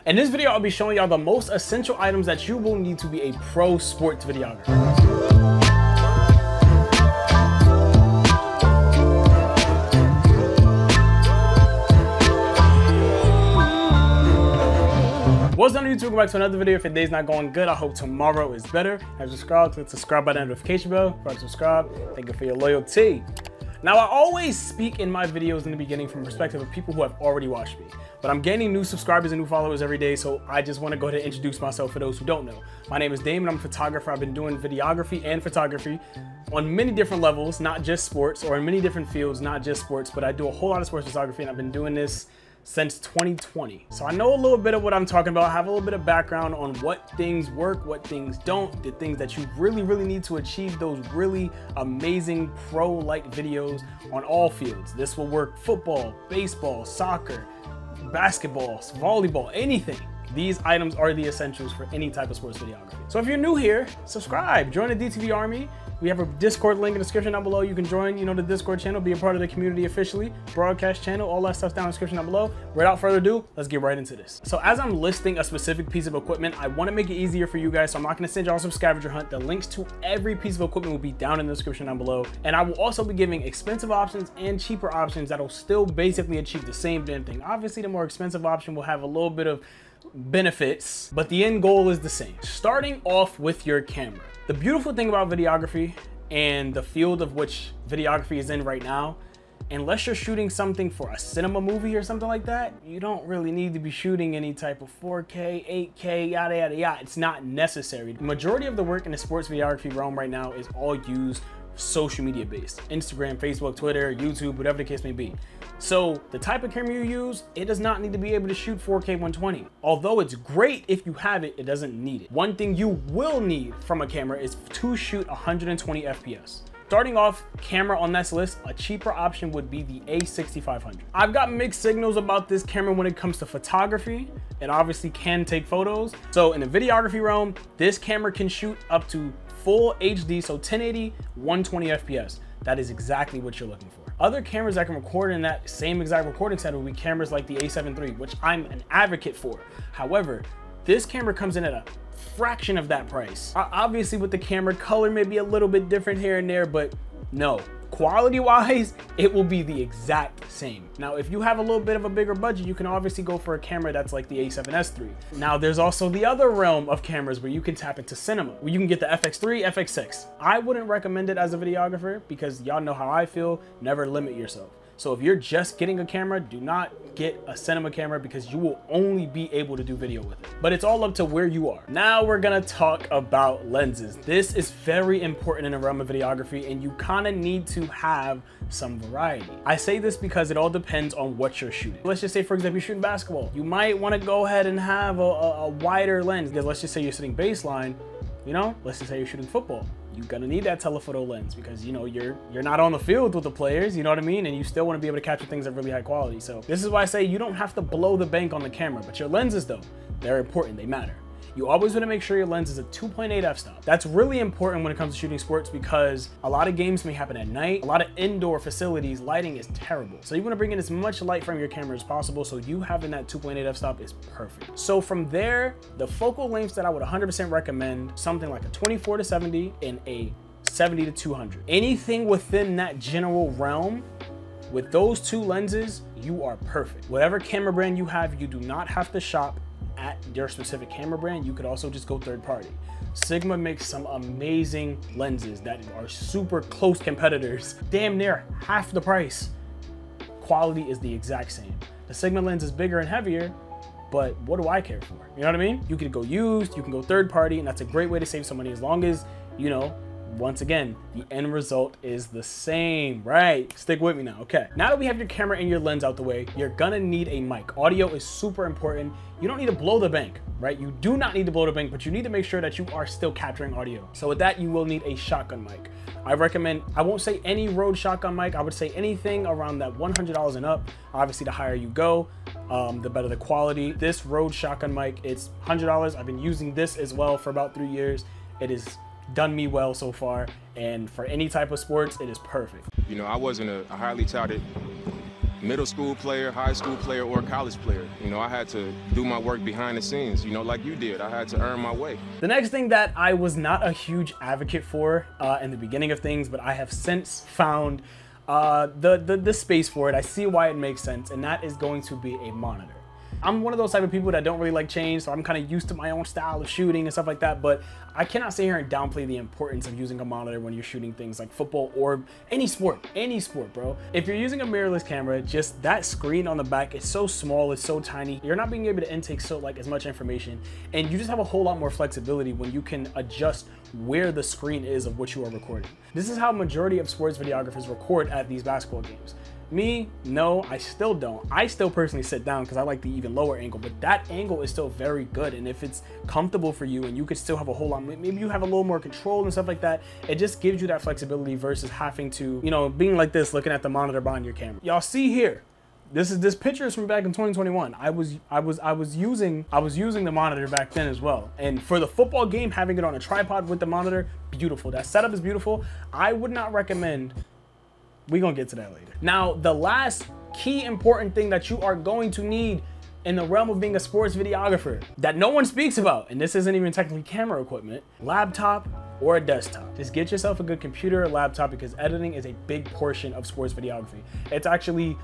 In this video, I'll be showing y'all the most essential items that you will need to be a pro sports videographer. What's up, YouTube? Welcome back to another video. If your day's not going good, I hope tomorrow is better. Have subscribed, click the subscribe button and notification bell. If you subscribe, thank you for your loyalty. Now, I always speak in my videos in the beginning from the perspective of people who have already watched me, but I'm gaining new subscribers and new followers every day, so I just want to go ahead and introduce myself for those who don't know. My name is Damon. I'm a photographer. I've been doing videography and photography on many different levels, not just sports, or in many different fields, not just sports, but I do a whole lot of sports photography, and I've been doing this since 2020. So I know a little bit of what I'm talking about, have a little bit of background on what things work, what things don't, the things that you really need to achieve those really amazing pro-like videos on all fields. This will work football, baseball, soccer, basketball, volleyball, anything. These items are the essentials for any type of sports videography. So if you're new here, subscribe, join the DTV Army. We have a Discord link in the description down below. You can join, the Discord channel, be a part of the community officially, broadcast channel, all that stuff's down in the description down below. Without further ado, let's get right into this. So as I'm listing a specific piece of equipment, I want to make it easier for you guys, so I'm not going to send y'all some scavenger hunt. The links to every piece of equipment will be down in the description down below. And I will also be giving expensive options and cheaper options that'll still basically achieve the same damn thing. Obviously, the more expensive option will have a little bit of benefits, but the end goal is the same. Starting off with your camera. The beautiful thing about videography and the field of which videography is in right now, unless you're shooting something for a cinema movie or something like that, you don't really need to be shooting any type of 4K, 8K, yada, yada, yada. It's not necessary. The majority of the work in the sports videography realm right now is all used social media based. Instagram, Facebook, Twitter, YouTube, whatever the case may be. So the type of camera you use, it does not need to be able to shoot 4K 120. Although it's great if you have it, it doesn't need it. One thing you will need from a camera is to shoot 120 FPS. Starting off camera on this list, a cheaper option would be the A6500. I've got mixed signals about this camera when it comes to photography. It obviously can take photos. So in the videography realm, this camera can shoot up to full HD, so 1080, 120 FPS. That is exactly what you're looking for. Other cameras that can record in that same exact recording setup will be cameras like the A7 III, which I'm an advocate for. However, this camera comes in at a fraction of that price. Obviously with the camera, color may be a little bit different here and there, but no, quality wise, it will be the exact same. Now, if you have a little bit of a bigger budget, you can obviously go for a camera that's like the A7S III. Now, there's also the other realm of cameras where you can tap into cinema, where you can get the FX3, FX6. I wouldn't recommend it as a videographer because y'all know how I feel, never limit yourself. So if you're just getting a camera, do not get a cinema camera because you will only be able to do video with it. But it's all up to where you are. Now we're gonna talk about lenses. This is very important in the realm of videography, and you kind of need to have some variety. I say this because it all depends on what you're shooting. Let's just say, for example, you're shooting basketball. You might want to go ahead and have a wider lens, because let's just say you're sitting baseline, let's just say you're shooting football. You're gonna need that telephoto lens because you're not on the field with the players, you know what I mean? And you still wanna be able to capture things of really high quality. So this is why I say you don't have to blow the bank on the camera, but your lenses though, they're important, they matter. You always wanna make sure your lens is a 2.8 f-stop. That's really important when it comes to shooting sports because a lot of games may happen at night. A lot of indoor facilities, lighting is terrible. So you wanna bring in as much light from your camera as possible, so you having that 2.8 f-stop is perfect. So from there, the focal lengths that I would 100% recommend, something like a 24-70 and a 70-200. Anything within that general realm, with those two lenses, you are perfect. Whatever camera brand you have, you do not have to shop at your specific camera brand. You could also just go third party. Sigma makes some amazing lenses that are super close competitors, damn near half the price. Quality is the exact same. The Sigma lens is bigger and heavier, but what do I care for? You know what I mean? You can go used, you can go third party, and that's a great way to save some money as long as, once again, the end result is the same, right? Stick with me now, okay. Now that we have your camera and your lens out the way, you're gonna need a mic. Audio is super important. You don't need to blow the bank, right? You do not need to blow the bank, but you need to make sure that you are still capturing audio. So with that, you will need a shotgun mic. I recommend, I won't say any Rode shotgun mic, I would say anything around that $100 and up. Obviously, the higher you go, the better the quality. This Rode shotgun mic, it's $100. I've been using this as well for about 3 years. It has done me well so far, and for any type of sports, it is perfect. I wasn't a highly touted middle school player, high school player, or college player. You know, I had to do my work behind the scenes, you know, like you did. I had to earn my way. The next thing that I was not a huge advocate for in the beginning of things, but I have since found the space for it. I see why it makes sense, and that is going to be a monitor. I'm one of those type of people that don't really like change, so I'm kind of used to my own style of shooting and stuff like that, but I cannot sit here and downplay the importance of using a monitor when you're shooting things like football or any sport, bro. If you're using a mirrorless camera, just that screen on the back is so small, it's so tiny, you're not being able to intake as much information, and you just have a whole lot more flexibility when you can adjust where the screen is of what you are recording. This is how majority of sports videographers record at these basketball games. Me, no, I still don't. I still personally sit down because I like the even lower angle, but that angle is still very good. And if it's comfortable for you and you could still have a whole lot, maybe you have a little more control and stuff like that, it just gives you that flexibility versus having to, you know, being like this, looking at the monitor behind your camera. Y'all see here, this picture is from back in 2021. I was using the monitor back then as well. And for the football game, having it on a tripod with the monitor, beautiful. That setup is beautiful. I would not recommend. We're gonna get to that later. Now, the last key important thing that you are going to need in the realm of being a sports videographer that no one speaks about, and this isn't even technically camera equipment, laptop or a desktop. Just get yourself a good computer or laptop because editing is a big portion of sports videography. It's actually,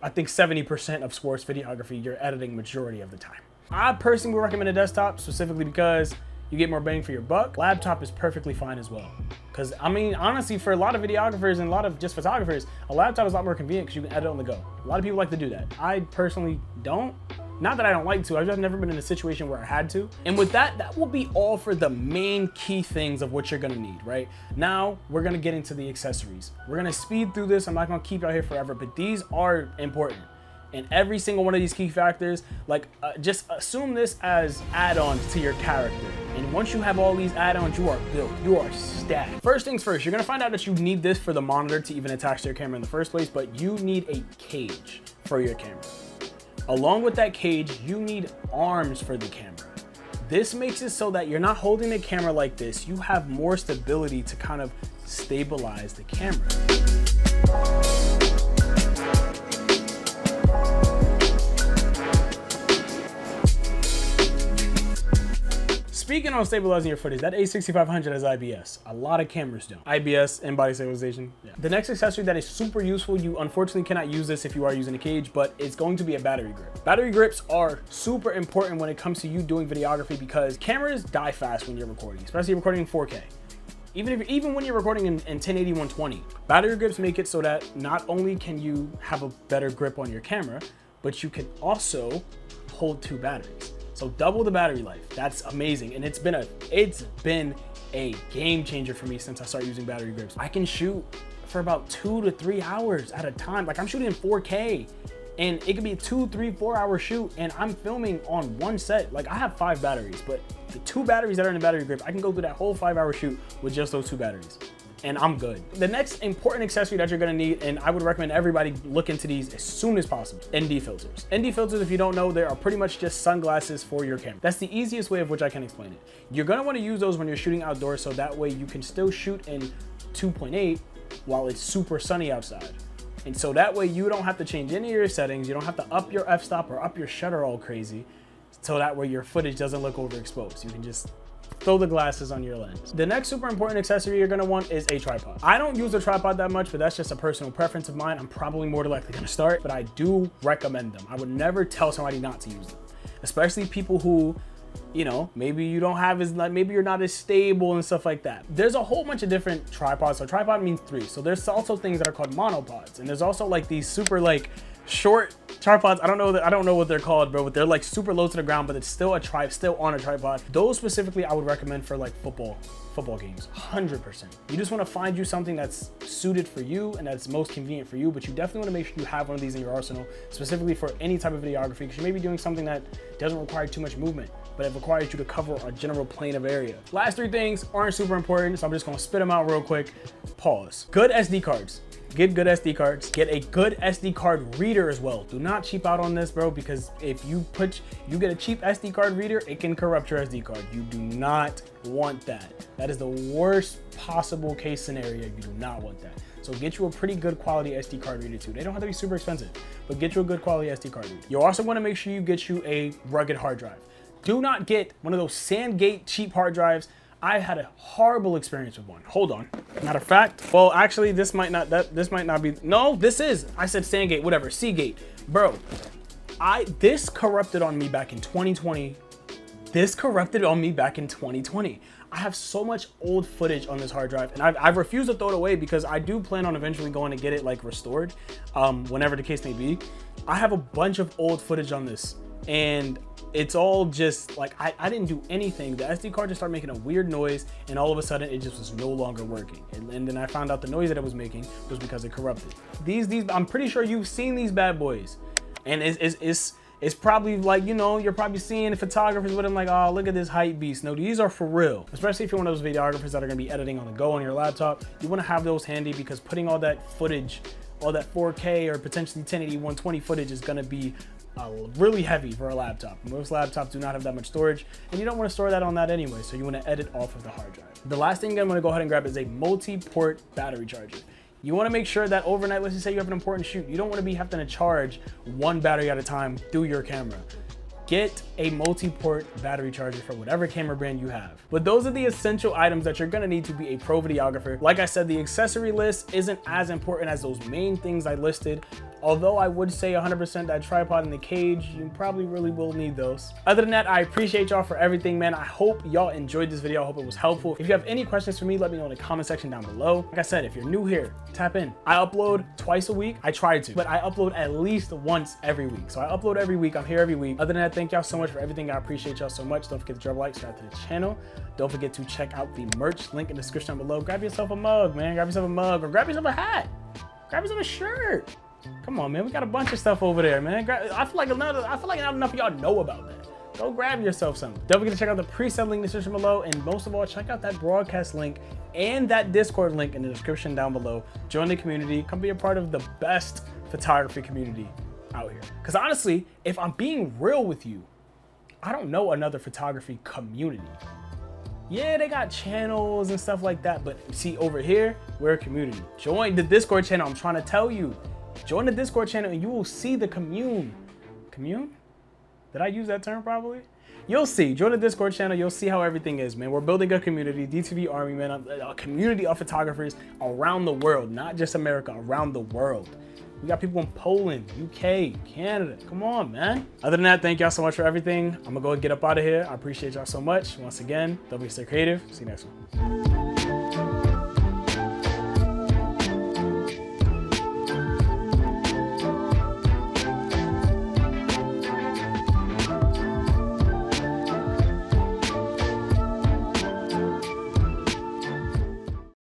I think 70% of sports videography, you're editing majority of the time. I personally would recommend a desktop specifically because you get more bang for your buck. Laptop is perfectly fine as well. Because, I mean, honestly, for a lot of videographers and a lot of just photographers, a laptop is a lot more convenient because you can edit on the go. A lot of people like to do that. I personally don't. Not that I don't like to, I've just never been in a situation where I had to. And with that, that will be all for the main key things of what you're gonna need, right? Now, we're gonna get into the accessories. We're gonna speed through this. I'm not gonna keep y'all here forever, but these are important. And every single one of these key factors, just assume this as add-ons to your character. And once you have all these add-ons, you are built, you are stacked. First things first, you're gonna find out that you need this for the monitor to even attach to your camera in the first place, but you need a cage for your camera. Along with that cage, you need arms for the camera. This makes it so that you're not holding the camera like this. You have more stability to kind of stabilize the camera. Speaking on stabilizing your footage, that A6500 has IBS. A lot of cameras don't. IBS, in-body stabilization. Yeah. The next accessory that is super useful, you unfortunately cannot use this if you are using a cage, but it's going to be a battery grip. Battery grips are super important when it comes to you doing videography because cameras die fast when you're recording, especially recording in 4K. Even when you're recording in 1080 120, battery grips make it so that not only can you have a better grip on your camera, but you can also hold 2 batteries. So double the battery life. That's amazing. And it's been a game changer for me since I started using battery grips. I can shoot for about 2 to 3 hours at a time. Like I'm shooting in 4K and it could be a 2, 3, 4 hour shoot and I'm filming on one set. Like I have 5 batteries, but the 2 batteries that are in the battery grip, I can go through that whole 5-hour shoot with just those 2 batteries. And I'm good. The next important accessory that you're gonna need, and I would recommend everybody look into these as soon as possible, ND filters. ND filters, if you don't know, they are pretty much just sunglasses for your camera. That's the easiest way of which I can explain it. You're gonna wanna use those when you're shooting outdoors so that way you can still shoot in 2.8 while it's super sunny outside. And so that way you don't have to change any of your settings, you don't have to up your f-stop or up your shutter all crazy, so that way your footage doesn't look overexposed. You can just throw the glasses on your lens. The next super important accessory you're gonna want is a tripod. I don't use a tripod that much, but that's just a personal preference of mine. I'm probably more than likely gonna start, but I do recommend them. I would never tell somebody not to use them, especially people who, you know, maybe you don't have maybe you're not as stable and stuff like that. There's a whole bunch of different tripods. So tripod means 3. So there's also things that are called monopods, and there's also like these super short tripods. I don't know what they're called, bro, but they're like super low to the ground, but it's still on a tripod. Those specifically I would recommend for like football games, 100%. You just want to find you something that's suited for you and that's most convenient for you, but you definitely want to make sure you have one of these in your arsenal, specifically for any type of videography, because you may be doing something that doesn't require too much movement, but it requires you to cover a general plane of area. Last 3 things aren't super important, so I'm just gonna spit them out real quick. Pause. Good SD cards. Get good SD cards. Get a good SD card reader as well. Do not cheap out on this, bro, because if you get a cheap SD card reader, it can corrupt your SD card. You do not want that. That is the worst possible case scenario. You do not want that. So get you a pretty good quality SD card reader too. They don't have to be super expensive, but get you a good quality SD card reader. You also want to make sure you get you a rugged hard drive. Do not get one of those SandGate cheap hard drives. I had a horrible experience with one. Hold on. Matter of fact, well, actually, this might not be. No, this is. I said SandGate, whatever. Seagate, bro. This corrupted on me back in 2020. This corrupted on me back in 2020. I have so much old footage on this hard drive, and I've refused to throw it away because I do plan on eventually going to get it like restored, whenever the case may be. I have a bunch of old footage on this, and it's all just like, I didn't do anything. The SD card just started making a weird noise, and all of a sudden it just was no longer working. And then I found out the noise that it was making was because it corrupted. These I'm pretty sure you've seen these bad boys, and it's probably like, you know, you're probably seeing photographers with them like, oh, look at this hype beast. No, these are for real. Especially if you're one of those videographers that are gonna be editing on the go on your laptop. You wanna have those handy because putting all that footage, all that 4K or potentially 1080 120 footage is gonna be really heavy for a laptop. Most laptops do not have that much storage, and you don't want to store that on that anyway, so you want to edit off of the hard drive. The last thing I'm going to go ahead and grab is a multi-port battery charger. You want to make sure that overnight, let's just say you have an important shoot, you don't want to be having to charge one battery at a time through your camera. Get a multi-port battery charger for whatever camera brand you have. But those are the essential items that you're gonna need to be a pro videographer. Like I said, the accessory list isn't as important as those main things I listed. Although I would say 100% that tripod and the cage, you probably really will need those. Other than that, I appreciate y'all for everything, man. I hope y'all enjoyed this video. I hope it was helpful. If you have any questions for me, let me know in the comment section down below. Like I said, if you're new here, tap in. I upload twice a week. I try to, but I upload at least once every week. So I upload every week. I'm here every week. Other than that, thank y'all so much for everything. I appreciate y'all so much. Don't forget to drop a like, subscribe to the channel. Don't forget to check out the merch link in the description down below. Grab yourself a mug, man. Grab yourself a mug, or grab yourself a hat. Grab yourself a shirt. Come on, man. We got a bunch of stuff over there, man. I feel like not enough of y'all know about that. Go grab yourself something. Don't forget to check out the preset link in the description below, and most of all, check out that broadcast link and that Discord link in the description down below. Join the community. Come be a part of the best photography community out here. Because honestly, if I'm being real with you, I don't know another photography community. Yeah, they got channels and stuff like that, but see, over here, we're a community. Join the Discord channel. I'm trying to tell you. Join the Discord channel and you will see the commune. Commune? Did I use that term properly? You'll see. Join the Discord channel. You'll see how everything is, man. We're building a community, DTV Army, man. A community of photographers around the world, not just America, around the world. We got people in Poland, UK, Canada. Come on, man. Other than that, thank y'all so much for everything. I'm gonna go get up out of here. I appreciate y'all so much. Once again, don't be so creative. See you next one.